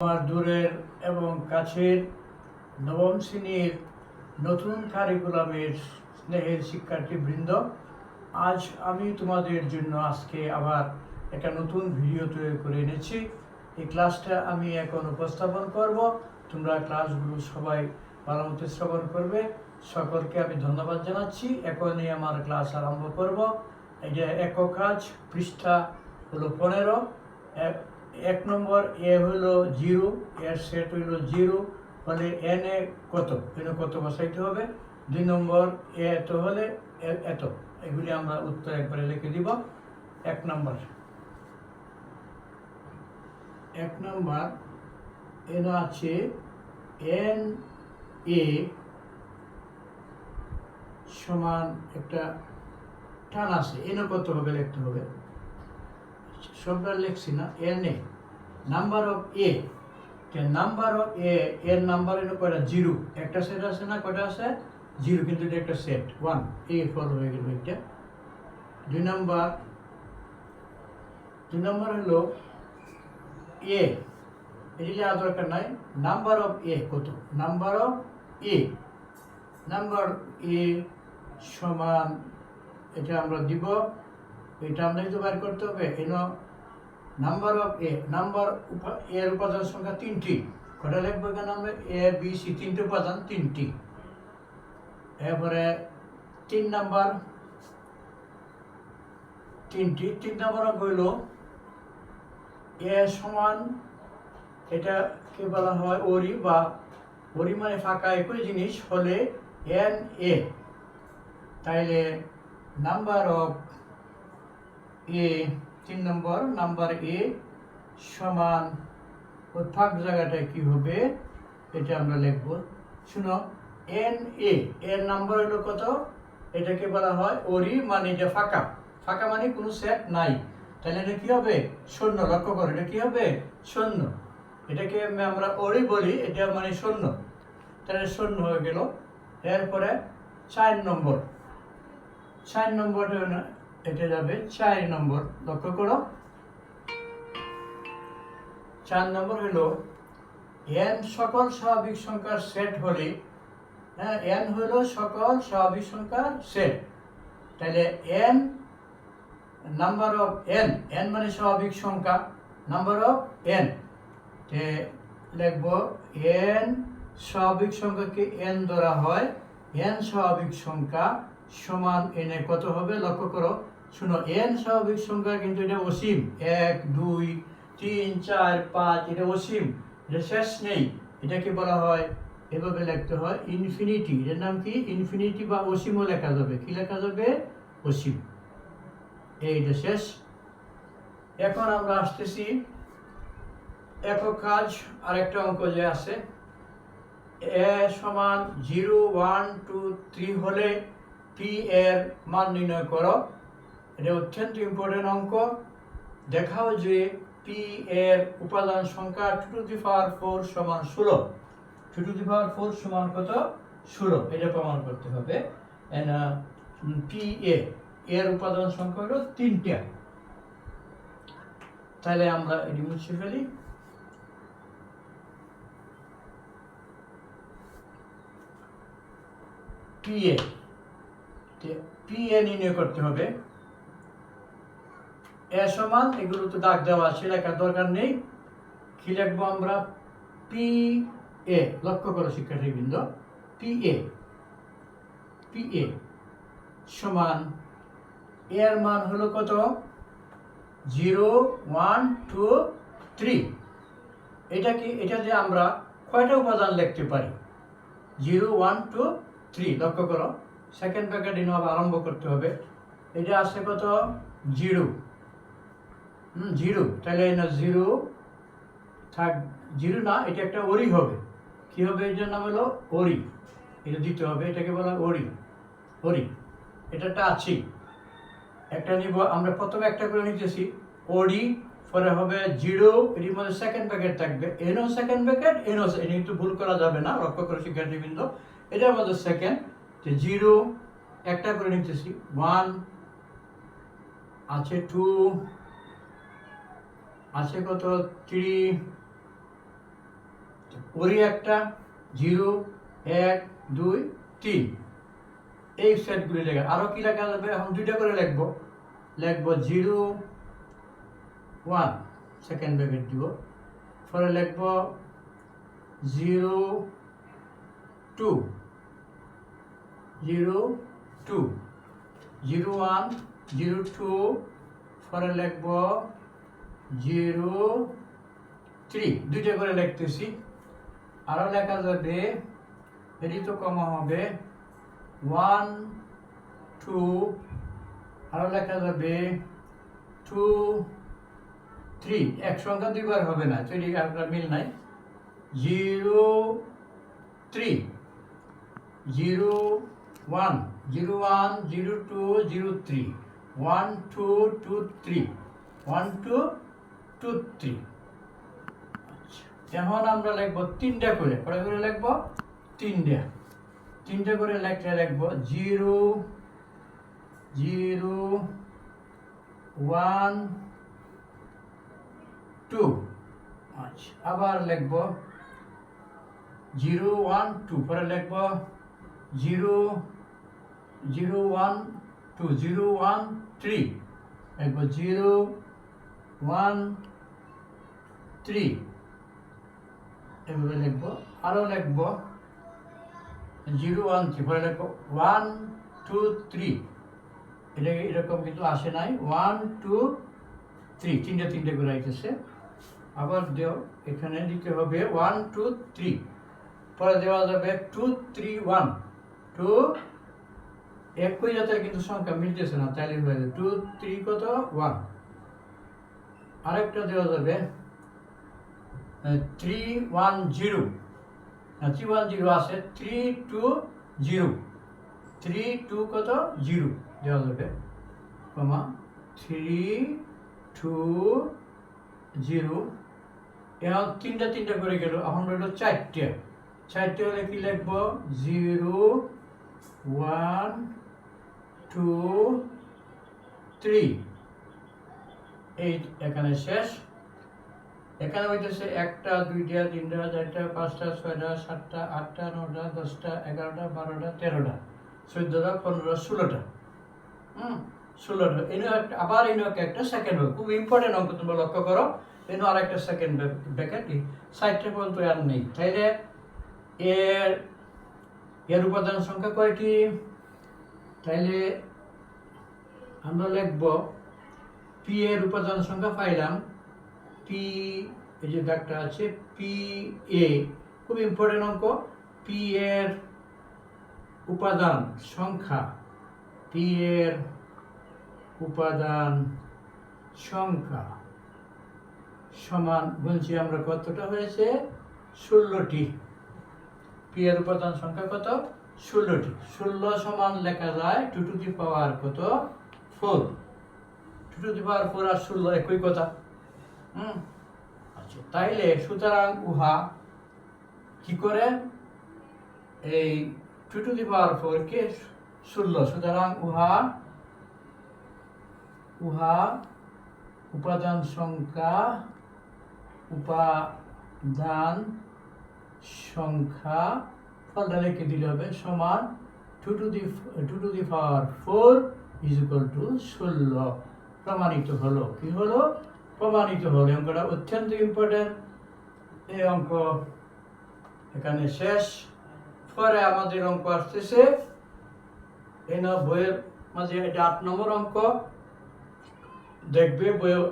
আমার দূরের এবং কাছের নবম শ্রেণীর নতুন কারিকুলামের স্নেহের শিক্ষার্থীবৃন্দ, আজ আমি তোমাদের জন্য আজকে আবার একটা নতুন ভিডিও তৈরি করে এনেছি। এই ক্লাসটা আমি এখন উপস্থাপন করব। তোমরা ক্লাসগুলো সবাই ভালো মতো শ্রবণ করবে। সকলকে আমি ধন্যবাদ জানাচ্ছি। এখনই আমার ক্লাস আরম্ভ করব। এই যে একক কাজ, পৃষ্ঠা হলো 15। এক নম্বর এ হলো 0, এর সেট হইল 0, ফলে এন এ কত, কত বসাইতে হবে। 2 নম্বর এ এত হলে এত, এগুলি আমরা উত্তর একবারে লিখে দিব। এক নম্বর এন আছে এন এ সমান একটা টান আছে, এন কত হবে লিখতে হবে। সবটা লিখছি না, n A number of A, number of A এর নাম্বার হলো কয়টা? 0। একটা সেট আছে না, কয়টা আছে? 0, কিন্তু এটা একটা সেট 1, এ ফল হয়ে গেল এটা। 2 নম্বর হলো এ, এটা যাওয়া দরকার নাই। নাম্বার অফ এ কত? নাম্বার অফ এ সমান, এটা আমরা দিব, এটা আমরা যদি বের করতে হবে। নাম্বার অফ এ, এর উপাদান সংখ্যা 3টি। কটা লিখবো এখানে আমরা? এ বি সি, 3টে উপাদান, 3টি। এরপরে 3 নাম্বার, 3টি। 3 নাম্বার হইল এ সমান, এটা কে বলা হয়? ওরি, বা ওরি মানে ফাঁকা, একই জিনিস হলে এন এ। তাইলে number of A, 3 number number A সমান, ওই ফাঁক জায়গাটায় কি হবে এটা আমরা লিখব। শুনো, এন এ এর নাম্বার হলো কত? এটাকে বলা হয় ওরি, মানে এটা ফাঁকা। ফাঁকা মানে কোনো সেট নাই, তাহলে এটা কি হবে? শূন্য। লক্ষ্য করো, এটা কি হবে? শূন্য। এটাকে আমরা ওরি বলি, এটা মানে শূন্য, তাহলে শূন্য হয়ে গেল। এরপরে 4 নম্বর, 4 নম্বরটা এটা যাবে 4 নম্বর। লক্ষ্য করো, 4 নম্বর হলো এন সকল স্বাভাবিক সংখ্যার সেট হলে, এন হলো সকল স্বাভাবিক সংখ্যার সেট। তাহলে N number of N, N মানে স্বাভাবিক সংখ্যা, নাম্বার অফ এন লিখব। এন স্বাভাবিক সংখ্যাকে এন ধরা হয়, এন স্বাভাবিক সংখ্যা সমান এন এ কত হবে? লক্ষ্য করো, শুনো, এন স্বাভাবিক সংখ্যা কিন্তু এটা অসীম। 1 2 3 4 5, এটা অসীম, এটা শেষ নেই। এটাকে বলা হয়, এভাবে লিখতে হয় ইনফিনিটি। এর নাম কি? ইনফিনিটি, বা অসীমও লেখা যাবে। কি লেখা যাবে? অসীম। এইটা শেষ। এখন আমরা আসতেছি একক কাজ, আরেকটা অঙ্ক যে আছে, এ সমান 0 1 2 3 হলে পি এর মান নির্ণয় করো। এটা অত্যন্ত ইম্পর্টেন্ট অঙ্ক। দেখাও যে পি এর উপাদান সংখ্যা 2 টু দি পাওয়ার 4 সমান 16। 2 টু দি পাওয়ার 4 সমান কত? 16। এটা প্রমাণ করতে হবে। পি এর উপাদান সংখ্যা হলো 3টা। তাহলে আমরা এটি মুছে ফেলি। পি এ নির্ণয় করতে হবে। এ সমান, এগুলো তো দাগ দেওয়া আছে, লেখার দরকার নেই। কি লিখবো আমরা? P A. লক্ষ্য করো শিক্ষার্থীবৃন্দ, পি এ সমান, এর মান হলো কত? 0 1 2 3। এটা কি? এটা যে আমরা কয়টা উপাদান লিখতে পারি? 0 1 2 3। লক্ষ্য করো, সেকেন্ড ব্র্যাকেট আরম্ভ করতে হবে। এটা আসছে কত? 0। 0, তাহলে 0 থাক, 0 না, এটা একটা ওরি হবে। কি হবে? এটার নাম হলো ওরি, এটা দিতে হবে। এটাকে বলা ওরি। এটা একটা আছে, একটা নিব আমরা। প্রথমে একটা করে নিতেছি ওরি, পরে হবে 0, এর মধ্যে সেকেন্ড ব্র্যাকেট থাকবে, এনও সেকেন্ড ব্র্যাকেট, এনও, এটা একটু ভুল করা যাবে না। লক্ষ্য করে শিক্ষার্থীবৃন্দ, এটার মধ্যে সেকেন্ড, 0 একটা করে নিতেছি, 1 আছে, 2 আছে, কত? 3 ওরই একটা 0, 1, 2, 3 এই সেটগুলি লেখা। আরও কি লেখা যাবে? এখন দুইটা করে লিখবো 0, 1 সেকেন্ড ব্র্যাকেট দিব, পরে লিখবো 0, 2, 0, 2, 0, 1, 0, 2, পরে লিখবো 0, 3 দুইটা করে লিখতেছি। আরও লেখা যাবে, এটি তো কমা হবে 1, 2, আরও লেখা যাবে 2, 3 এক সংখ্যা দুইবার হবে না, তো এটি আপনার মিল নাই। 0, 3, 0, 1, 0, 1, 0, 2, 0, 3, 1, 2, 2, 3, 1, 2, 2, 3। এখন আমরা লিখবো তিনটা করে, কটা করে লিখবো? তিনটা করে লিখবো 0, 0, 1, 2। আচ্ছা, আবার লিখবো 0, 1, 2, পরে লিখবো 0, 0, 1, 2, 0, 1, 3, লিখবো 0, 1, 3 এভাবে লিখবো। আরও লিখবো 0, 1, 3, পরে লিখবো 1, 2, 3। এটা এরকম কিন্তু আসে নাই, 1, 2, 3 তিনটে করে আইতেছে। আবার দেও, এখানে দিতে হবে 1, 2, 3, পরে দেওয়া যাবে 2, 3, 1, 2 একই জাতের কিন্তু সংখ্যা মিলতেছে না, তাইলে হয়ে যাবে 2, 3 কত 1। আরেকটা দেওয়া যাবে 3, 1, 0, 3, 1, 0 আছে, 3, 2, 0, 3, 2 কত 0 দেওয়া যাবে, কমা 3, 2, 0। এখন তিনটা করে গেল, এখন রইল চারটে হলে কি লিখবো? 0, 1, 2, 3 এই এখানে শেষ। এখানে হইতেছে 1টা 2টা 3টা 4টা 5টা 6টা 7টা 8টা 9টা 10টা 11টা 12টা 13টা 14টা 15টা 16টা 16টা। আবার একটা সেকেন্ড হবে, খুব ইম্পর্টেন্ট অঙ্ক, তোমরা লক্ষ্য করো। এনে আর একটা সেকেন্ড ব্র্যাকেট 60টা পর্যন্ত আর নেই। তাইলে এর উপাদান সংখ্যা কয়টি? তাইলে আমরা লিখব পি এর উপাদান সংখ্যা পাইলাম, পি এই যে দাগটা আছে, পি এ, খুব ইম্পর্টেন্ট অঙ্ক। পি এর উপাদান সংখ্যা, পি এর উপাদান সংখ্যা সমান, বলছি আমরা কতটা হয়েছে? 16টি। পি এর উপাদান সংখ্যা কত? 16টি। 16 সমান লেখা যায় 2 টু দি পাওয়ার কত? 4। 2 টু দি পাওয়ার 4 আর 16 একই কথা। আচ্ছা, তাইলে সুতরাং উহা কি করে? এই 2 টু দি পাওয়ার 4 কে 16, সুতরাং উহা উপাদান সংখ্যা ফলটা লিখে দিলে হবে সমান 2 to the power 4 is equal to 16। প্রমাণিত হলো। কি হলো? প্রমাণিত হলো। অঙ্কটা অত্যন্ত ইম্পর্টেন্ট। এই অঙ্ক এখানে শেষ। পরে আমাদের অঙ্ক আসতেছে এই বইয়ের মাঝে, এটা 8 নম্বর অঙ্ক। দেখবে বইয়ের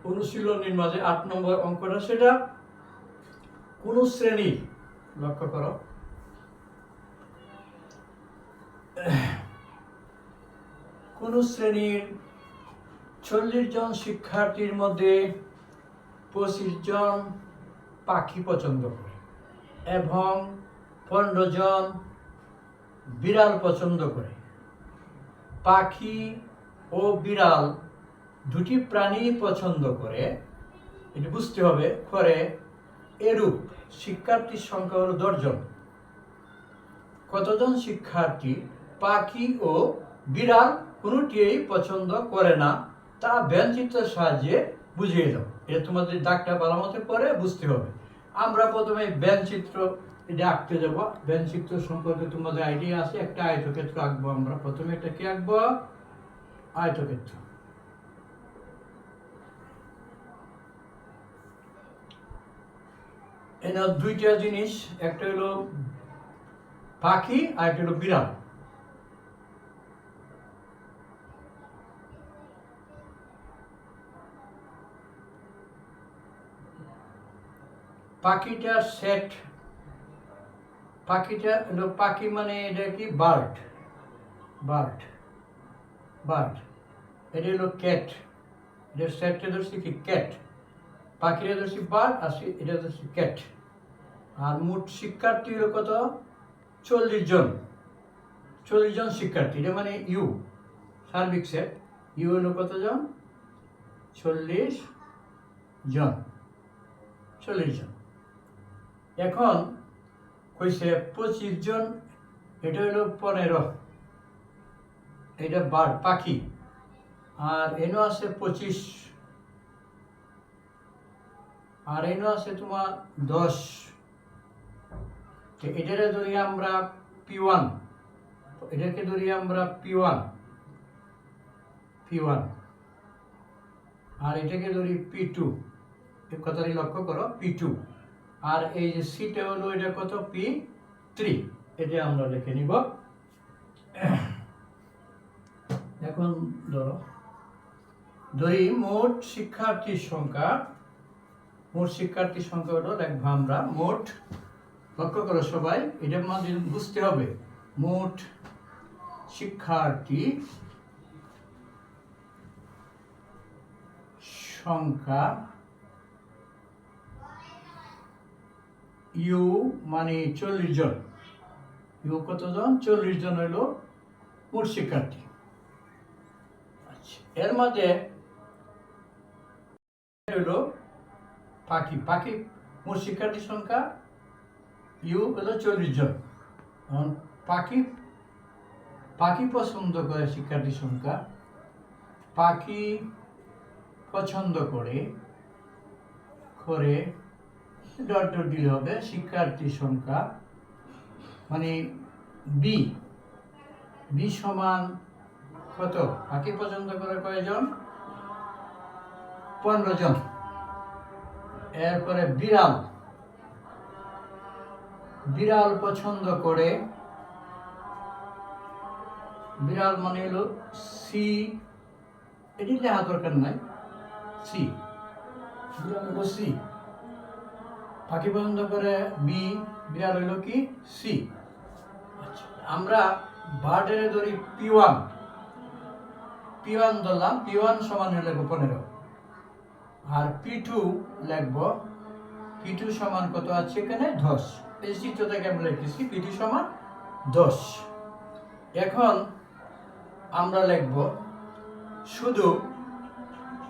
অনুশীলনীর মাঝে 8 নম্বর অঙ্কটা, সেটা কোন শ্রেণীর, লক্ষ্য করো, কোন শ্রেণীর 40 জন শিক্ষার্থীর মধ্যে 25 জন পাখি পছন্দ করে এবং 15 জন বিড়াল পছন্দ করে। পাখি ও বিড়াল দুটি প্রাণী পছন্দ করে, এটি বুঝতে হবে, করে এরূপ শিক্ষার্থীর সংখ্যা হলো 10 জন। কতজন শিক্ষার্থী পাখি ও বিড়াল কোনোটিই পছন্দ করে না, তা ব্যঞ্চিত্রের সাহায্যে বুঝিয়ে দাও। এটা তোমাদের দাগটা ভালো মতো করে বুঝতে হবে। আমরা প্রথমে বেন চিত্র এটা আঁকতে যাব। বেন চিত্র সম্পর্কে তোমাদের আইডিয়া আছে। একটা আয়তক্ষেত্র আঁকবো আমরা। প্রথমে একটা কি আঁকবো? আয়তক্ষেত্র। এর দুইটা জিনিস, একটা হলো পাখি আর একটা হলো বিড়াল। পাখিটার সেট, পাখিটা হলো পাখি মানে এটা কি? Bird, bird, bird. এটা হলো ক্যাট, এটার সেটটা ধরছি কি? ক্যাট। পাখিটা ধরছি বার্ড, আর এটা ধরছি ক্যাট। আর মোট শিক্ষার্থী হলো কত? 40 জন। 40 জন শিক্ষার্থী, এটা মানে ইউ সার্বিক সেট। ইউ হলো কতজন? 40 জন। 40 জন। এখন কইছে 25 জন, এটা হলো 15, এটা বার্ড পাখি। আর এনো আছে 25, আর এনো আছে তোমার 10। এটারে ধরি আমরা P1, এটাকে ধরি আমরা P1, P1, আর এটাকে ধরি P2। এই কথাটি লক্ষ্য করো, P2। আর এই যে সিটা হলো এটা কত? P3। এটা আমরা লিখে নিব। এখন ধরি মোট শিক্ষার্থীর সংখ্যা, মোট শিক্ষার্থীর সংখ্যা হলো লিখবো আমরা মোট। লক্ষ্য করো সবাই, এটার মাঝে বুঝতে হবে মোট শিক্ষার্থী সংখ্যা, ইউ মানে 40 জন। ইউ কতজন? 40 জন হইল মোট শিক্ষার্থী। আচ্ছা, এর মধ্যে হইল পাখি। পাখি মোট শিক্ষার্থী সংখ্যা ইউ হলো 40 জন। পাখি, পাখি পছন্দ করে শিক্ষার্থী সংখ্যা, পাখি পছন্দ করে ডট ডট দিলে হবে শিক্ষার্থী সংখ্যা মানে বি। বি সমান কত? পাখি পছন্দ করে কয়জন? 15 জন। এরপরে বিড়াল, বিড়াল পছন্দ করে, বিড়াল মানে হলো সি। এটি লেখা দরকার নাই, সি। বিড়াল হলো সি। পাখি পছন্দ করে বি, বিড়াল হইল কি? সি। আচ্ছা, আমরা বার্ডের ধরি P1, P1 ধরলাম। P1 সমান লিখবো 15, আর P2 লিখবো। P2 সমান কত আছে এখানে? 10। এই চিত্র থেকে আমরা লিখেছি P2 সমান 10। এখন আমরা লিখবো শুধু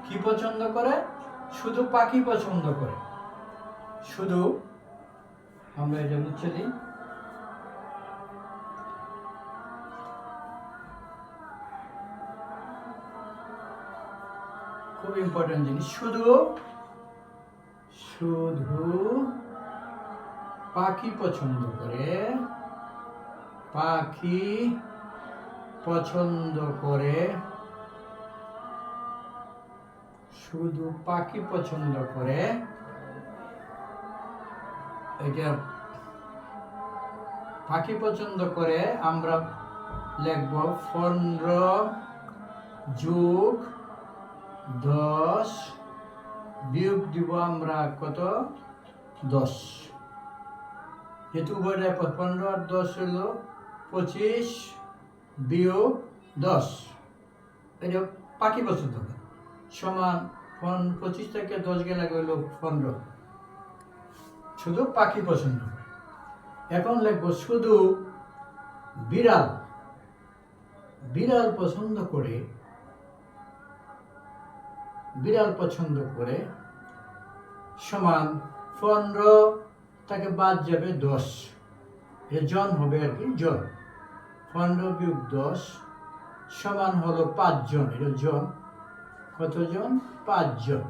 কি পছন্দ করে? শুধু পাখি পছন্দ করে। শুধু, আমরা এটা মুছে দিই। খুব ইম্পর্টেন্ট জিনিস। শুধু, শুধু পাখি পছন্দ করে, পাখি পছন্দ করে, শুধু পাখি পছন্দ করে। এটা পাখি পছন্দ করে আমরা লিখব 15 যোগ 10 বিয়োগ দিব আমরা কত? 10। যেহেতু উভয়টা 15 আর 10 হলো 25 বিয়োগ 10, এটা পাখি পছন্দ করে সমান 25 থেকে 10 গেলে হইল 15। শুধু পাখি পছন্দ করে। এখন লিখবো শুধু বিড়াল, বিড়াল পছন্দ করে, বিড়াল পছন্দ করে সমান 15 থেকে বাদ যাবে 10, এ জন হবে আর কি, জন। 15 বিয়োগ 10 সমান হলো 5 জন। এটা জন, কতজন? 5 জন।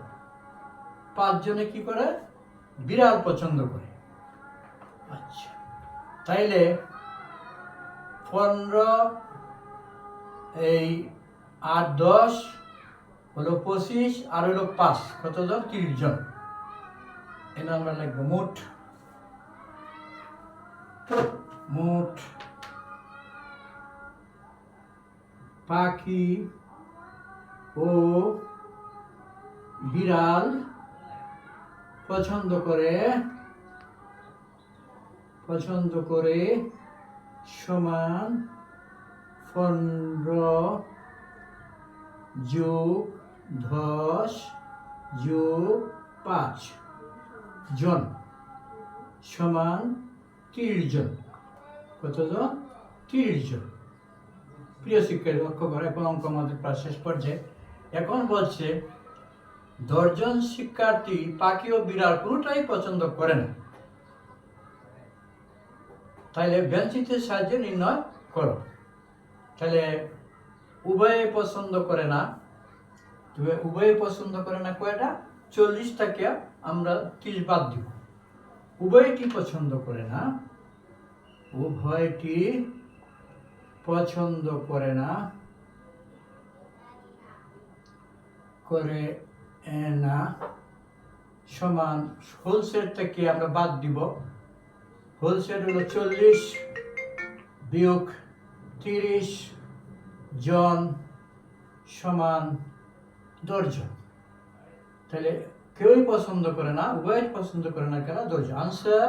5 জনে কি করে? বিড়াল পছন্দ করে। আচ্ছা, তাইলে 15 এই 8 10 হলো 25 আর হলো 5 কতজন? 30 জন। এখানে আমরা লিখবো মোট পাখি ও বিড়াল পছন্দ করে সমান 15 যোগ 10 যোগ 5 জন সমান 30 জন। কতজন? 30 জন। প্রিয় শিক্ষার্থী, লক্ষ্য করে এখন অঙ্ক আমাদের প্রায় শেষ পর্যায়ে। এখন বলছে 10 জন শিক্ষার্থী পাখি ও বিড়াল কোনোটাই পছন্দ করে না, তাইলে বেঞ্চিতের সাহায্যে নির্ণয় করো। তাহলে উভয়ে পছন্দ করে না, উভয়ে পছন্দ করে না কয়টা? 40 থেকে আমরা 30 বাদ দিব। উভয়টি পছন্দ করে না, উভয়টি পছন্দ করে না সমান হোল সেট থেকে আমরা বাদ দিব। হোল সেট হলো 40 বিয়োগ 30 জন সমান 10 জন। তাহলে কেউই পছন্দ করে না, উভয় পছন্দ করে না কেন? 10 জন। আনসার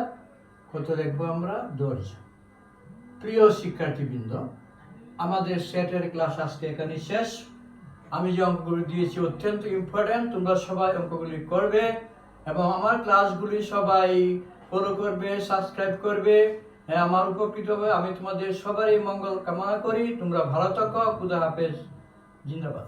কত লিখবো আমরা? 10 জন। প্রিয় শিক্ষার্থীবৃন্দ, আমাদের সেটের ক্লাস আজকে এখানে শেষ। আমি যে অঙ্কগুলি দিয়েছি অত্যন্ত ইম্পর্টেন্ট, তোমরা সবাই অঙ্কগুলি করবে এবং আমার ক্লাসগুলি সবাই ফলো করবে, সাবস্ক্রাইব করবে। আমার উপকৃত হবে। আমি তোমাদের সবারই মঙ্গল কামনা করি। তোমরা ভালো থাকো। খুদা হাফেজ। জিন্দাবাদ।